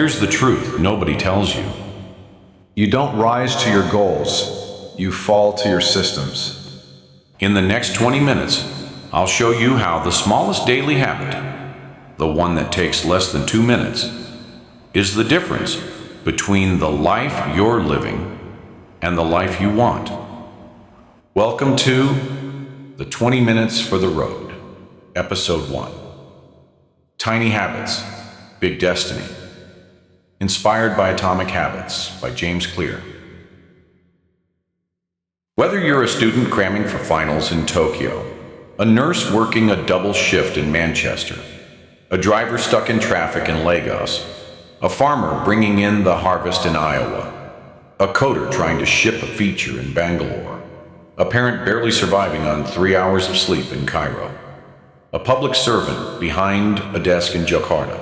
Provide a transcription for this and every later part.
here's the truth nobody tells you. You don't rise to your goals, you fall to your systems. In the next 20 minutes, I'll show you how the smallest daily habit, the one that takes less than 2 minutes, is the difference between the life you're living and the life you want. Welcome to the 20 Minutes for the Road, Episode 1. Tiny Habits, Big Destiny. Inspired by Atomic Habits by James Clear. Whether you're a student cramming for finals in Tokyo, a nurse working a double shift in Manchester, a driver stuck in traffic in Lagos, a farmer bringing in the harvest in Iowa, a coder trying to ship a feature in Bangalore, a parent barely surviving on 3 hours of sleep in Cairo, a public servant behind a desk in Jakarta,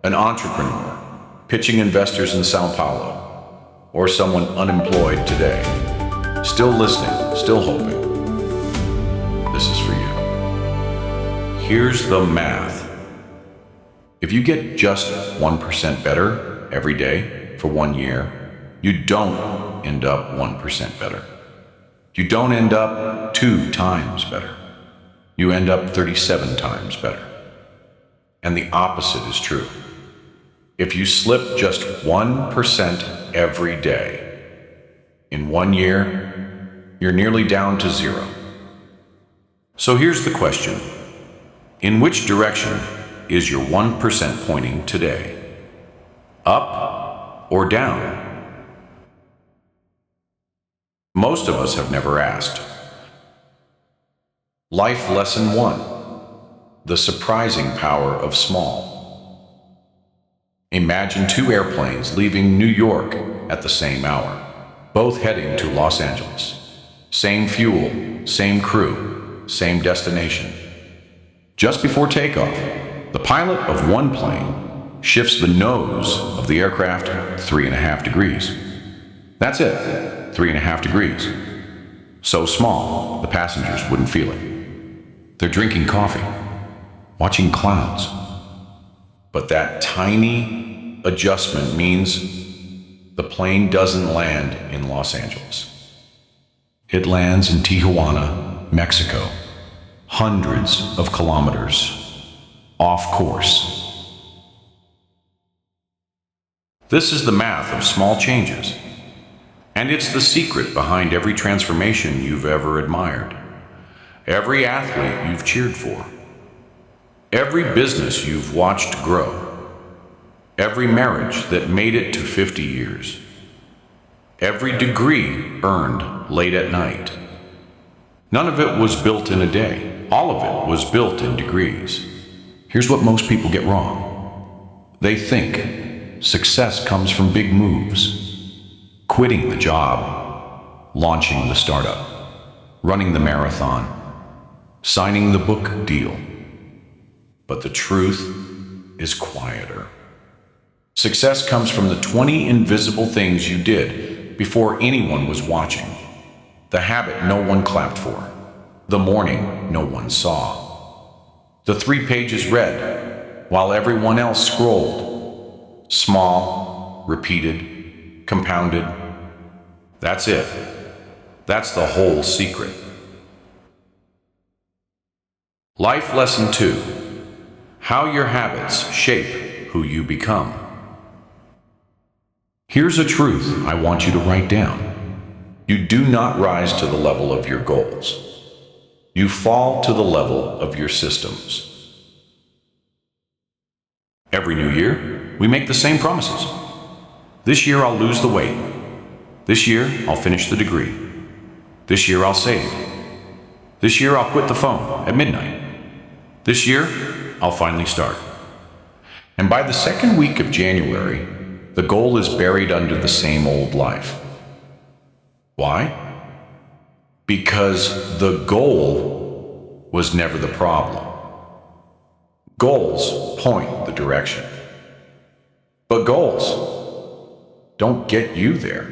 an entrepreneur pitching investors in Sao Paulo, or someone unemployed today, still listening, still hoping. This is for you. Here's the math. If you get just 1% better every day for 1 year, you don't end up 1% better. You don't end up 2 times better. You end up 37 times better. And the opposite is true. If you slip just 1% every day, in 1 year, you're nearly down to 0. So here's the question. In which direction is your 1% pointing today? Up or down? Most of us have never asked. Life Lesson 1. The surprising power of small. Imagine 2 airplanes leaving New York at the same hour, both heading to Los Angeles. Same fuel, same crew, same destination. Just before takeoff, the pilot of one plane shifts the nose of the aircraft 3.5 degrees. That's it, 3.5 degrees. So small, the passengers wouldn't feel it. They're drinking coffee, watching clouds. But that tiny adjustment means the plane doesn't land in Los Angeles. It lands in Tijuana, Mexico, hundreds of kilometers off course. This is the math of small changes, and it's the secret behind every transformation you've ever admired, every athlete you've cheered for, every business you've watched grow, every marriage that made it to 50 years, every degree earned late at night. None of it was built in a day. All of it was built in degrees. Here's what most people get wrong. They think success comes from big moves, quitting the job, launching the startup, running the marathon, signing the book deal. But the truth is quieter. Success comes from the 20 invisible things you did before anyone was watching. The habit no one clapped for. The morning no one saw. The 3 pages read while everyone else scrolled. Small, repeated, compounded. That's it. That's the whole secret. Life Lesson 2. How your habits shape who you become. Here's a truth I want you to write down. You do not rise to the level of your goals. You fall to the level of your systems. Every new year, we make the same promises. This year I'll lose the weight. This year I'll finish the degree. This year I'll save. This year I'll quit the phone at midnight. This year I'll finally start. And by the second week of January, the goal is buried under the same old life. Why? Because the goal was never the problem. Goals point the direction. But goals don't get you there.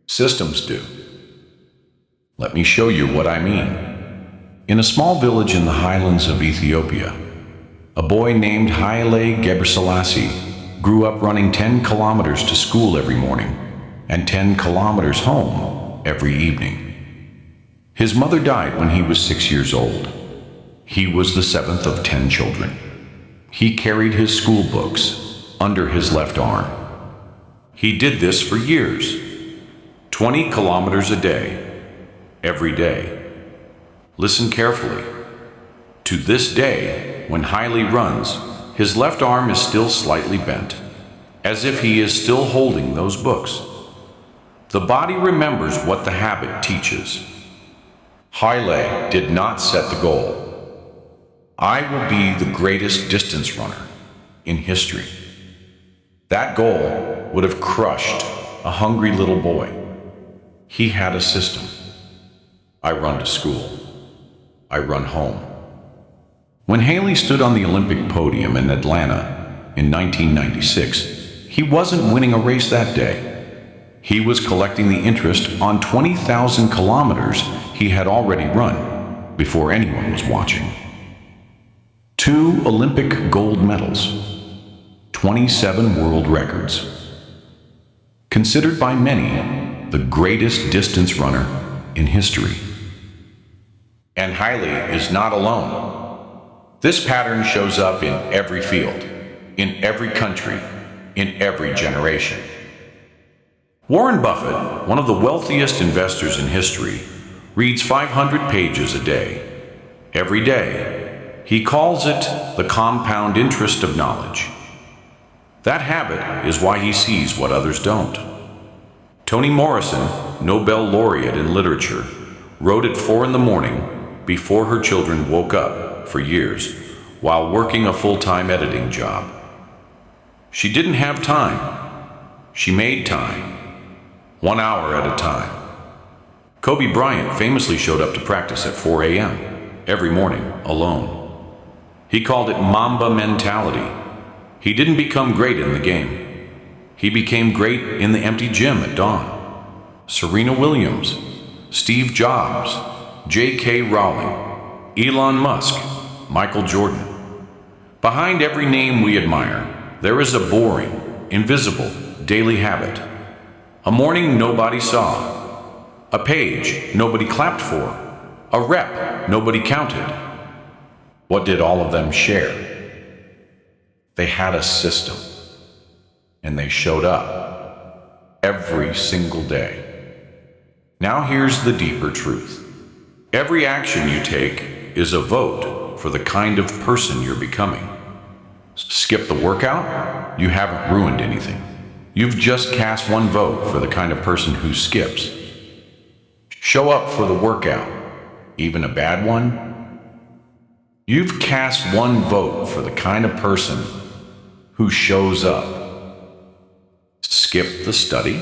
Systems do. Let me show you what I mean. In a small village in the highlands of Ethiopia, a boy named Haile Gebrselassie grew up running 10 kilometers to school every morning and 10 kilometers home every evening. His mother died when he was 6 years old. He was the seventh of 10 children. He carried his school books under his left arm. He did this for years, 20 kilometers a day, every day. Listen carefully. To this day, when Haile runs, his left arm is still slightly bent, as if he is still holding those books. The body remembers what the habit teaches. Haile did not set the goal. I will be the greatest distance runner in history. That goal would have crushed a hungry little boy. He had a system. I run to school. I run home. When Haile stood on the Olympic podium in Atlanta in 1996, he wasn't winning a race that day. He was collecting the interest on 20,000 kilometers he had already run before anyone was watching. 2 Olympic gold medals, 27 world records. Considered by many the greatest distance runner in history. And Haile is not alone. This pattern shows up in every field, in every country, in every generation. Warren Buffett, one of the wealthiest investors in history, reads 500 pages a day. Every day. He calls it the compound interest of knowledge. That habit is why he sees what others don't. Toni Morrison, Nobel laureate in literature, wrote at 4 a.m. before her children woke up for years while working a full-time editing job. She didn't have time. She made time. 1 hour at a time. Kobe Bryant famously showed up to practice at 4 a.m. every morning alone. He called it Mamba mentality. He didn't become great in the game. He became great in the empty gym at dawn. Serena Williams, Steve Jobs, J.K. Rowling, Elon Musk, Michael Jordan. Behind every name we admire, there is a boring, invisible, daily habit. A morning nobody saw. A page nobody clapped for. A rep nobody counted. What did all of them share? They had a system. And they showed up every single day. Now here's the deeper truth. Every action you take is a vote for the kind of person you're becoming. Skip the workout? You haven't ruined anything. You've just cast one vote for the kind of person who skips. Show up for the workout, even a bad one. You've cast one vote for the kind of person who shows up. Skip the study.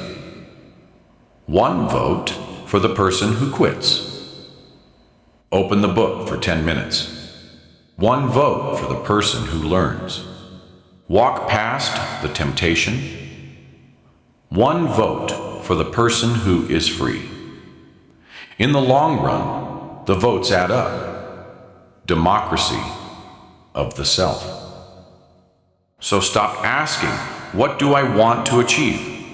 One vote for the person who quits. Open the book for 10 minutes. One vote for the person who learns. Walk past the temptation. One vote for the person who is free. In the long run, the votes add up. Democracy of the self. So stop asking, what do I want to achieve?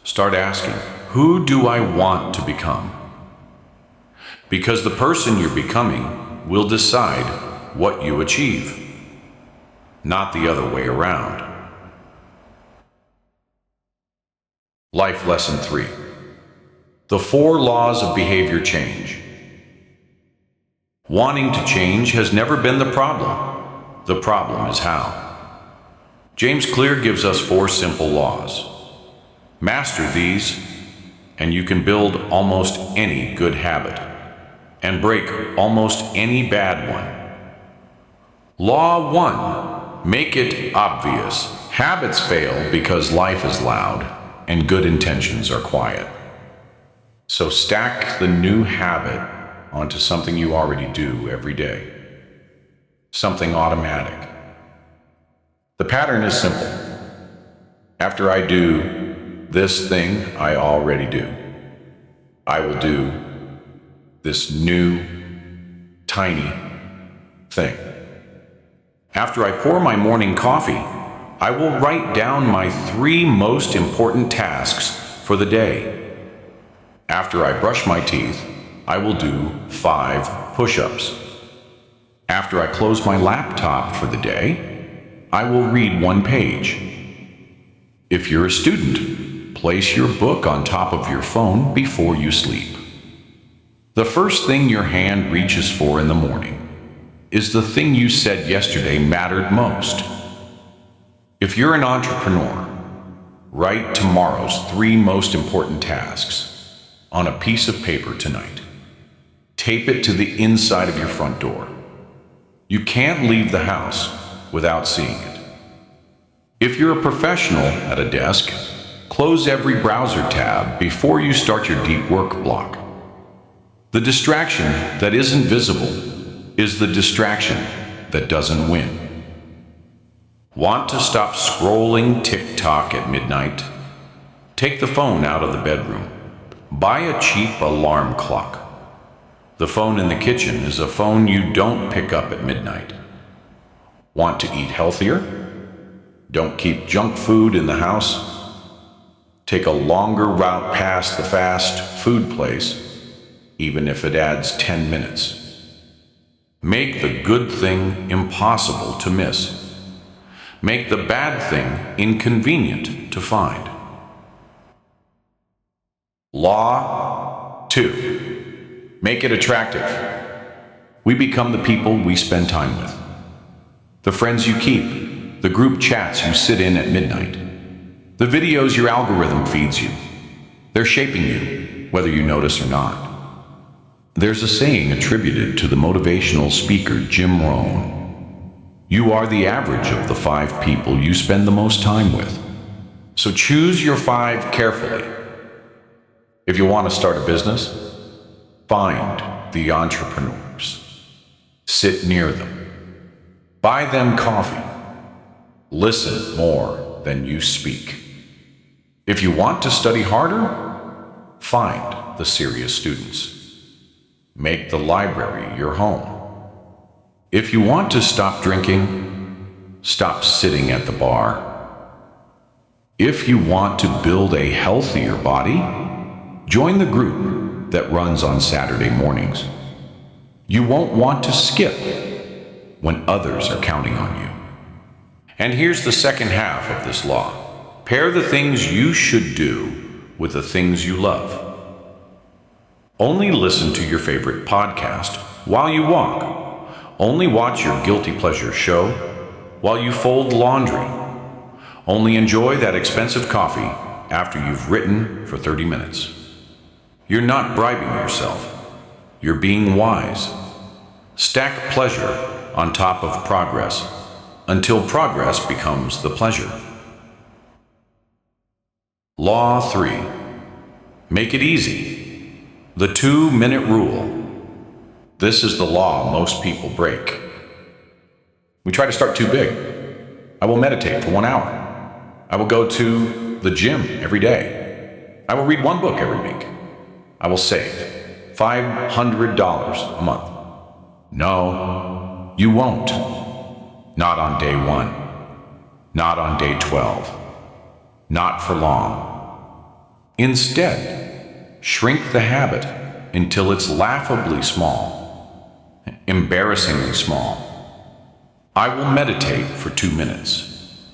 Start asking, who do I want to become? Because the person you're becoming will decide what you achieve, not the other way around. Life Lesson 3. The 4 laws of behavior change. Wanting to change has never been the problem. The problem is how. James Clear gives us 4 simple laws. Master these, and you can build almost any good habit, and break almost any bad one. Law 1. Make it obvious. Habits fail because life is loud, and good intentions are quiet. So stack the new habit onto something you already do every day. Something automatic. The pattern is simple. After I do this thing I already do, I will do this new, tiny thing. After I pour my morning coffee, I will write down my 3 most important tasks for the day. After I brush my teeth, I will do 5 push-ups. After I close my laptop for the day, I will read 1 page. If you're a student, place your book on top of your phone before you sleep. The first thing your hand reaches for in the morning is the thing you said yesterday mattered most. If you're an entrepreneur, write tomorrow's 3 most important tasks on a piece of paper tonight. Tape it to the inside of your front door. You can't leave the house without seeing it. If you're a professional at a desk, close every browser tab before you start your deep work block. The distraction that isn't visible is the distraction that doesn't win. Want to stop scrolling TikTok at midnight? Take the phone out of the bedroom. Buy a cheap alarm clock. The phone in the kitchen is a phone you don't pick up at midnight. Want to eat healthier? Don't keep junk food in the house. Take a longer route past the fast food place, even if it adds 10 minutes. Make the good thing impossible to miss. Make the bad thing inconvenient to find. Law 2. Make it attractive. We become the people we spend time with. The friends you keep. The group chats you sit in at midnight. The videos your algorithm feeds you. They're shaping you, whether you notice or not. There's a saying attributed to the motivational speaker Jim Rohn. You are the average of the 5 people you spend the most time with. So choose your 5 carefully. If you want to start a business, find the entrepreneurs. Sit near them. Buy them coffee. Listen more than you speak. If you want to study harder, find the serious students. Make the library your home. If you want to stop drinking, stop sitting at the bar. If you want to build a healthier body, join the group that runs on Saturday mornings. You won't want to skip when others are counting on you. And here's the second half of this law. Pair the things you should do with the things you love. Only listen to your favorite podcast while you walk. Only watch your guilty pleasure show while you fold laundry. Only enjoy that expensive coffee after you've written for 30 minutes. You're not bribing yourself. You're being wise. Stack pleasure on top of progress until progress becomes the pleasure. Law 3. Make it easy. The 2-minute rule. This is the law most people break. We try to start too big. I will meditate for 1 hour. I will go to the gym every day. I will read 1 book every week. I will save $500 a month. No, you won't. Not on day 1. Not on day 12. Not for long. Instead, shrink the habit until it's laughably small, embarrassingly small. I will meditate for 2 minutes.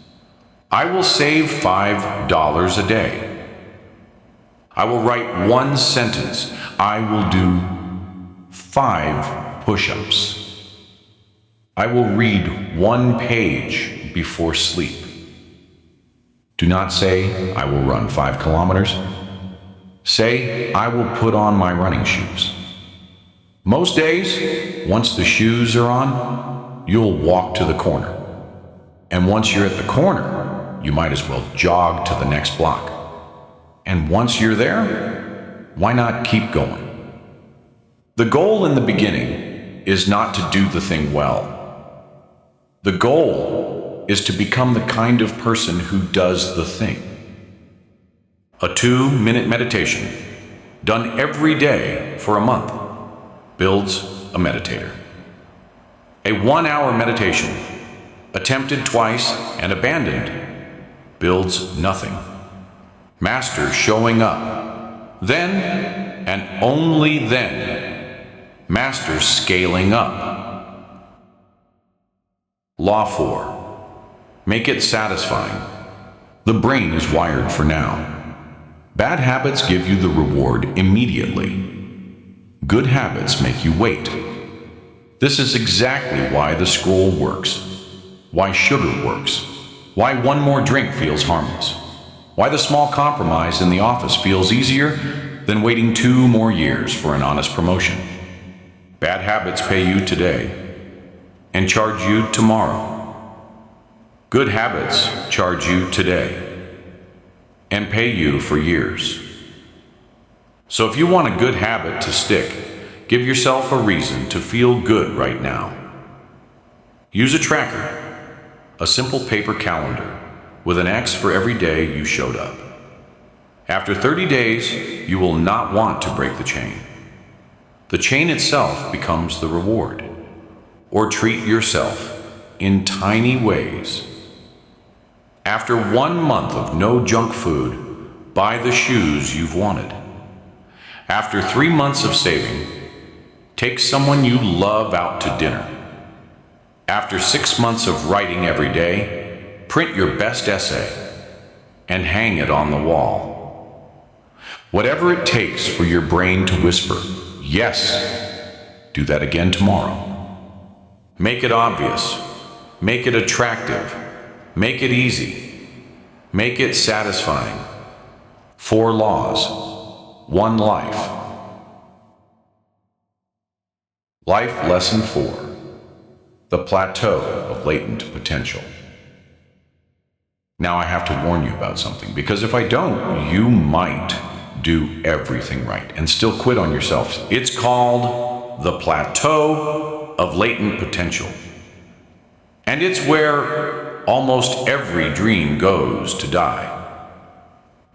I will save $5 a day. I will write 1 sentence. I will do 5 push-ups. I will read 1 page before sleep. Do not say, I will run 5 kilometers. Say, I will put on my running shoes. Most days, once the shoes are on, you'll walk to the corner. And once you're at the corner, you might as well jog to the next block. And once you're there, why not keep going? The goal in the beginning is not to do the thing well. The goal is to become the kind of person who does the thing. A 2-minute meditation, done every day for a month, builds a meditator. A 1-hour meditation, Attempted twice and abandoned builds nothing. Master showing up. Then, and only then, master scaling up. Law 4. Make it satisfying. The brain is wired for now. Bad habits give you the reward immediately. Good habits make you wait. This is exactly why the scroll works, why sugar works, why one more drink feels harmless, why the small compromise in the office feels easier than waiting 2 more years for an honest promotion. Bad habits pay you today and charge you tomorrow. Good habits charge you today and pay you for years. So if you want a good habit to stick, give yourself a reason to feel good right now. Use a tracker, a simple paper calendar with an X for every day you showed up. After 30 days, you will not want to break the chain. The chain itself becomes the reward. Or treat yourself in tiny ways. After 1 month of no junk food, buy the shoes you've wanted. After 3 months of saving, take someone you love out to dinner. After 6 months of writing every day, print your best essay and hang it on the wall. Whatever it takes for your brain to whisper, yes, do that again tomorrow. Make it obvious, make it attractive, make it easy, make it satisfying. 4 laws, 1 life. Life Lesson 4. The Plateau of Latent Potential. Now I have to warn you about something, because if I don't, you might do everything right and still quit on yourself. It's called the Plateau of Latent Potential. And it's where almost every dream goes to die.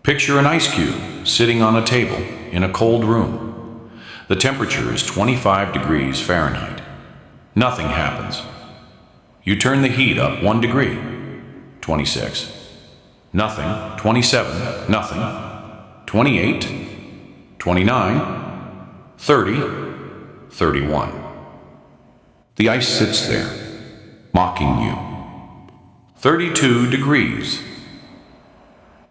Picture an ice cube sitting on a table in a cold room. The temperature is 25 degrees Fahrenheit. Nothing happens. You turn the heat up 1 degree, 26. Nothing, 27, nothing, 28, 29, 30, 31. The ice sits there, mocking you. 32 degrees.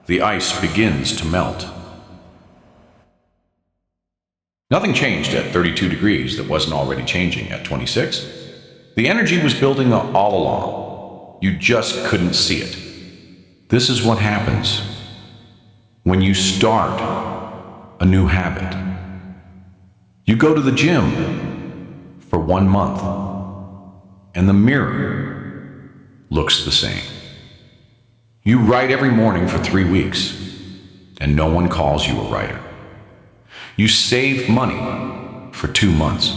The ice begins to melt. Nothing changed at 32 degrees that wasn't already changing at 26. The energy was building all along. You just couldn't see it. This is what happens when you start a new habit. You go to the gym for 1 month, and the mirror looks the same. You write every morning for 3 weeks, and no one calls you a writer. You save money for 2 months,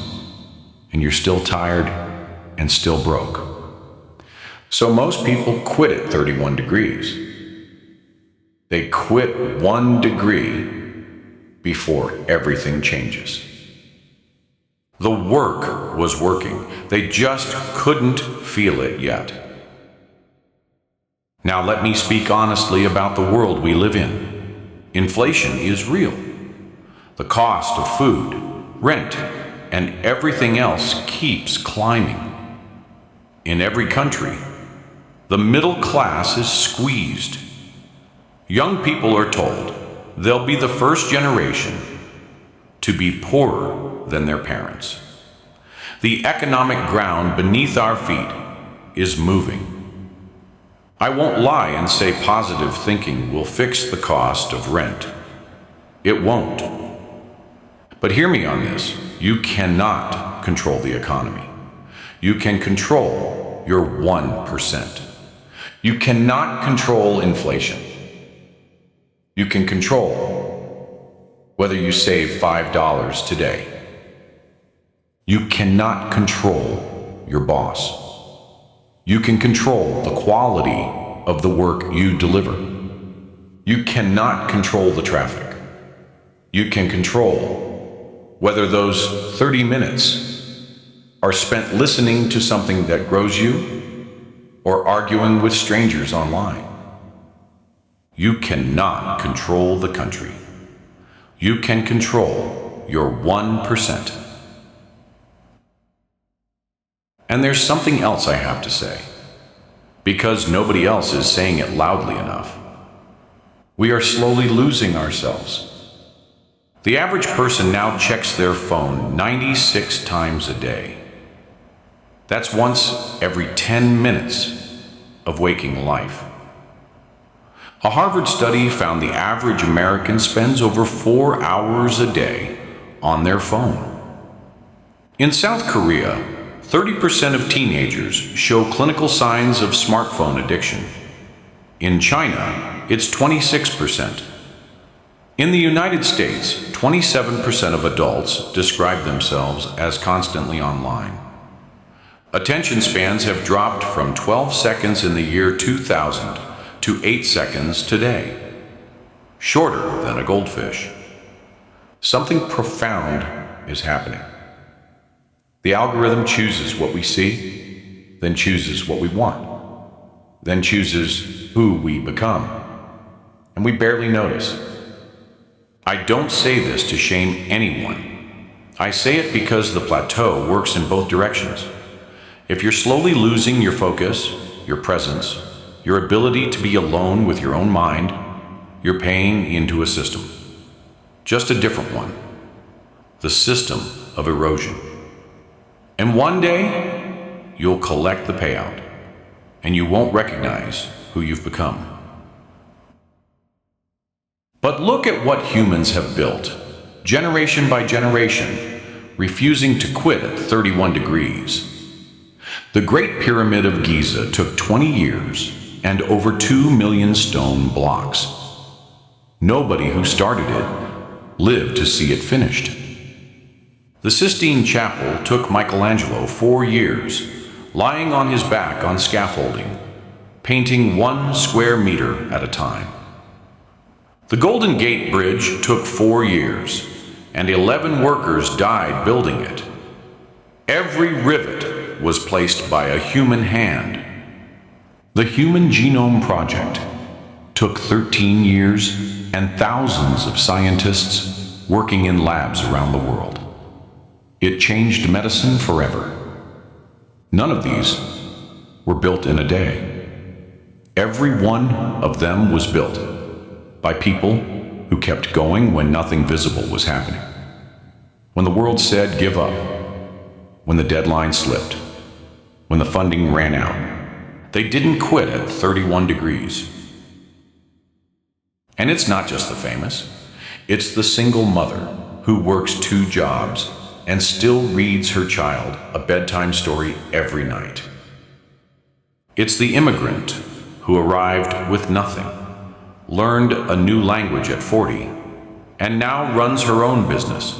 and you're still tired and still broke. So most people quit at 31 degrees. They quit 1 degree before everything changes. The work was working. They just couldn't feel it yet. Now let me speak honestly about the world we live in. Inflation is real. The cost of food, rent, and everything else keeps climbing. In every country, the middle class is squeezed. Young people are told they'll be the first generation to be poorer than their parents. The economic ground beneath our feet is moving. I won't lie and say positive thinking will fix the cost of rent. It won't. But hear me on this. You cannot control the economy. You can control your 1%. You cannot control inflation. You can control whether you save $5 today. You cannot control your boss. You can control the quality of the work you deliver. You cannot control the traffic. You can control whether those 30 minutes are spent listening to something that grows you or arguing with strangers online. You cannot control the country. You can control your 1%. And there's something else I have to say, because nobody else is saying it loudly enough. We are slowly losing ourselves. The average person now checks their phone 96 times a day. That's once every 10 minutes of waking life. A Harvard study found the average American spends over 4 hours a day on their phone. In South Korea, 30% of teenagers show clinical signs of smartphone addiction. In China, it's 26%. In the United States, 27% of adults describe themselves as constantly online. Attention spans have dropped from 12 seconds in the year 2000 to 8 seconds today, shorter than a goldfish. Something profound is happening. The algorithm chooses what we see, then chooses what we want, then chooses who we become, and we barely notice. I don't say this to shame anyone. I say it because the plateau works in both directions. If you're slowly losing your focus, your presence, your ability to be alone with your own mind, you're paying into a system. Just a different one. The system of erosion. And one day, you'll collect the payout, and you won't recognize who you've become. But look at what humans have built, generation by generation, refusing to quit at 31 degrees. The Great Pyramid of Giza took 20 years and over 2 million stone blocks. Nobody who started it lived to see it finished. The Sistine Chapel took Michelangelo 4 years, lying on his back on scaffolding, painting 1 square meter at a time. The Golden Gate Bridge took 4 years, and 11 workers died building it. Every rivet was placed by a human hand. The Human Genome Project took 13 years and thousands of scientists working in labs around the world. It changed medicine forever. None of these were built in a day. Every one of them was built by people who kept going when nothing visible was happening. When the world said give up, when the deadline slipped, when the funding ran out, they didn't quit at 31 degrees. And it's not just the famous. It's the single mother who works 2 jobs and still reads her child a bedtime story every night. It's the immigrant who arrived with nothing, learned a new language at 40, and now runs her own business.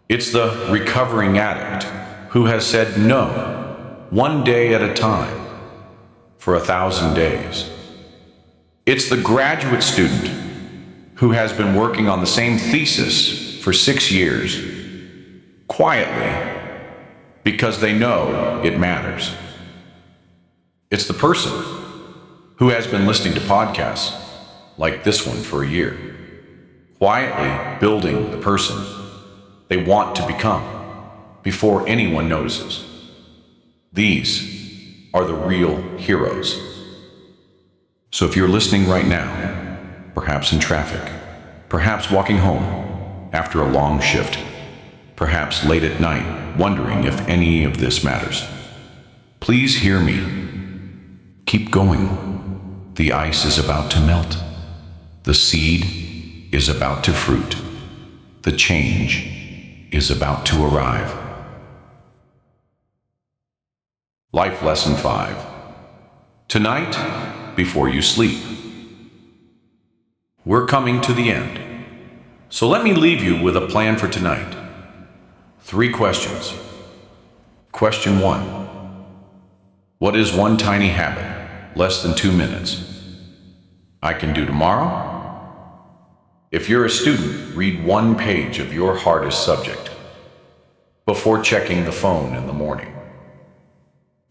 It's the recovering addict who has said no, 1 day at a time, for 1,000 days. It's the graduate student who has been working on the same thesis for 6 years, quietly, because they know it matters. It's the person who has been listening to podcasts like this one for a year, quietly building the person they want to become before anyone notices. These are the real heroes. So if you're listening right now, perhaps in traffic, perhaps walking home after a long shift, perhaps late at night, wondering if any of this matters, please hear me. Keep going. The ice is about to melt. The seed is about to fruit. The change is about to arrive. Life Lesson 5. Tonight, before you sleep. We're coming to the end. So let me leave you with a plan for tonight. 3 questions. Question 1. What is one tiny habit, less than 2 minutes, I can do tomorrow? If you're a student, read 1 page of your hardest subject before checking the phone in the morning.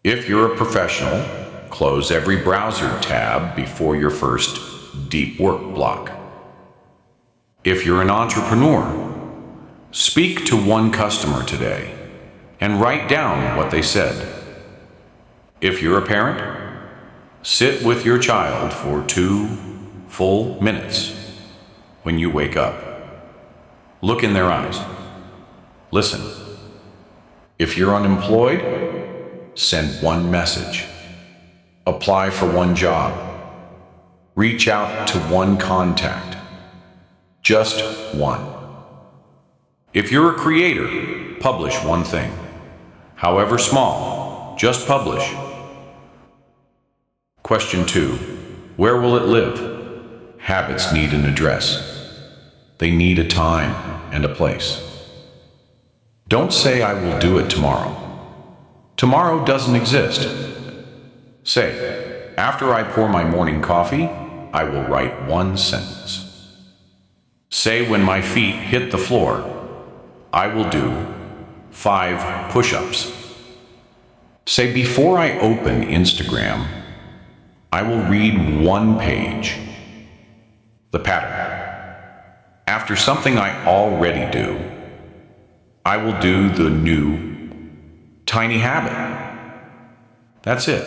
If you're a professional, Close every browser tab before your first deep work block. If you're an entrepreneur, speak to one customer today and write down what they said. If you're a parent, sit with your child for 2 full minutes when you wake up. Look in their eyes. Listen. If you're unemployed, send one message. Apply for one job. Reach out to one contact. Just one. If you're a creator, publish one thing. However small, just publish. Question 2. Where will it live? Habits need an address. They need a time and a place. Don't say I will do it tomorrow. Tomorrow doesn't exist. Say, after I pour my morning coffee, I will write one sentence. Say when my feet hit the floor, I will do 5 push-ups. Say before I open Instagram, I will read one page. The pattern. After something I already do, I will do the new tiny habit. That's it.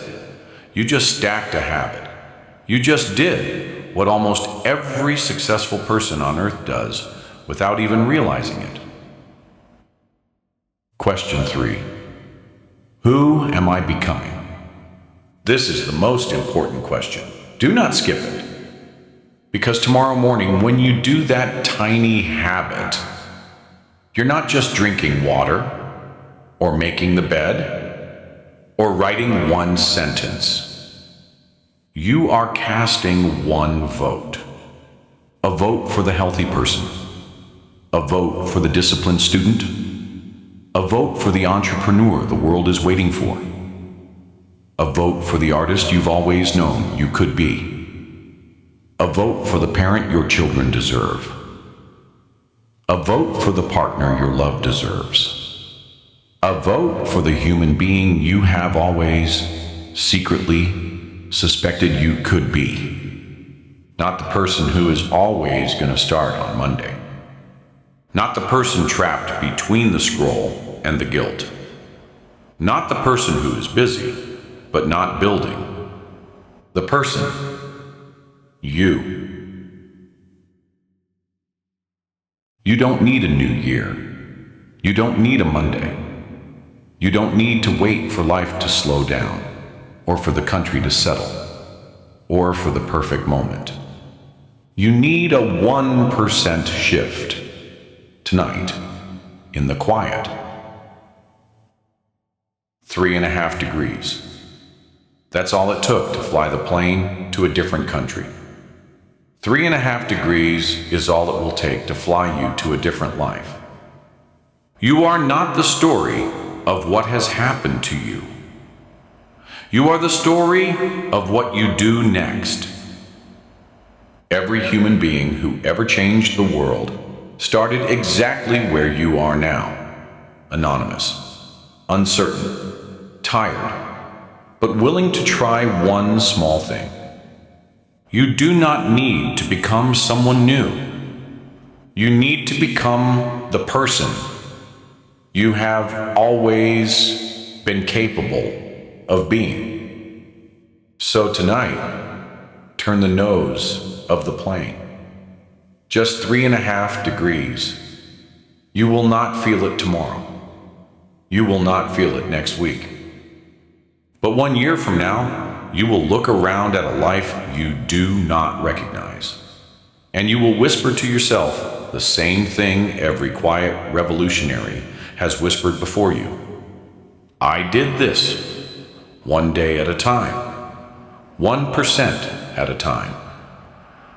You just stacked a habit. You just did what almost every successful person on earth does without even realizing it. Question 3. Who am I becoming? This is the most important question. Do not skip it. Because tomorrow morning, when you do that tiny habit, you're not just drinking water, or making the bed, or writing one sentence. You are casting one vote. A vote for the healthy person. A vote for the disciplined student. A vote for the entrepreneur the world is waiting for. A vote for the artist you've always known you could be. A vote for the parent your children deserve. A vote for the partner your love deserves. A vote for the human being you have always secretly suspected you could be. Not the person who is always going to start on Monday. Not the person trapped between the scroll and the guilt. Not the person who is busy, but not building. The person, you. You don't need a new year. You don't need a Monday. You don't need to wait for life to slow down, or for the country to settle, or for the perfect moment. You need a 1% shift tonight in the quiet. 3.5 degrees. That's all it took to fly the plane to a different country. 3.5 degrees is all it will take to fly you to a different life. You are not the story of what has happened to you. You are the story of what you do next. Every human being who ever changed the world started exactly where you are now. Anonymous, uncertain, tired, but willing to try one small thing. You do not need to become someone new. You need to become the person you have always been capable of being. So tonight, turn the nose of the plane. Just 3.5 degrees. You will not feel it tomorrow. You will not feel it next week. But 1 year from now, you will look around at a life you do not recognize. And you will whisper to yourself the same thing every quiet revolutionary has whispered before you. I did this, 1 day at a time, 1% at a time.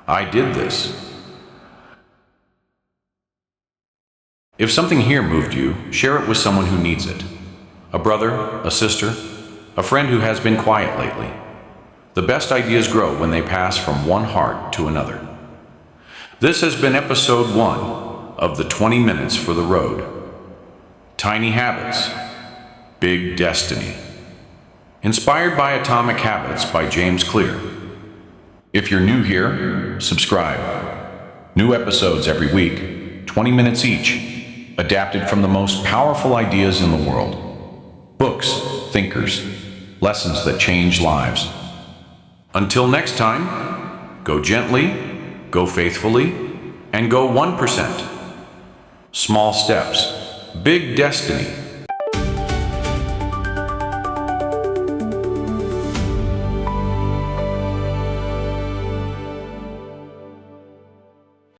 I did this. If something here moved you, share it with someone who needs it. A brother, a sister, a friend who has been quiet lately. The best ideas grow when they pass from one heart to another. This has been episode 1 of the 20 Minutes for the Road. Tiny habits, big destiny. Inspired by Atomic Habits by James Clear. If you're new here, subscribe. New episodes every week, 20 minutes each, adapted from the most powerful ideas in the world. Books, thinkers, lessons that change lives. Until next time, go gently, go faithfully, and go 1%. Small steps, big destiny.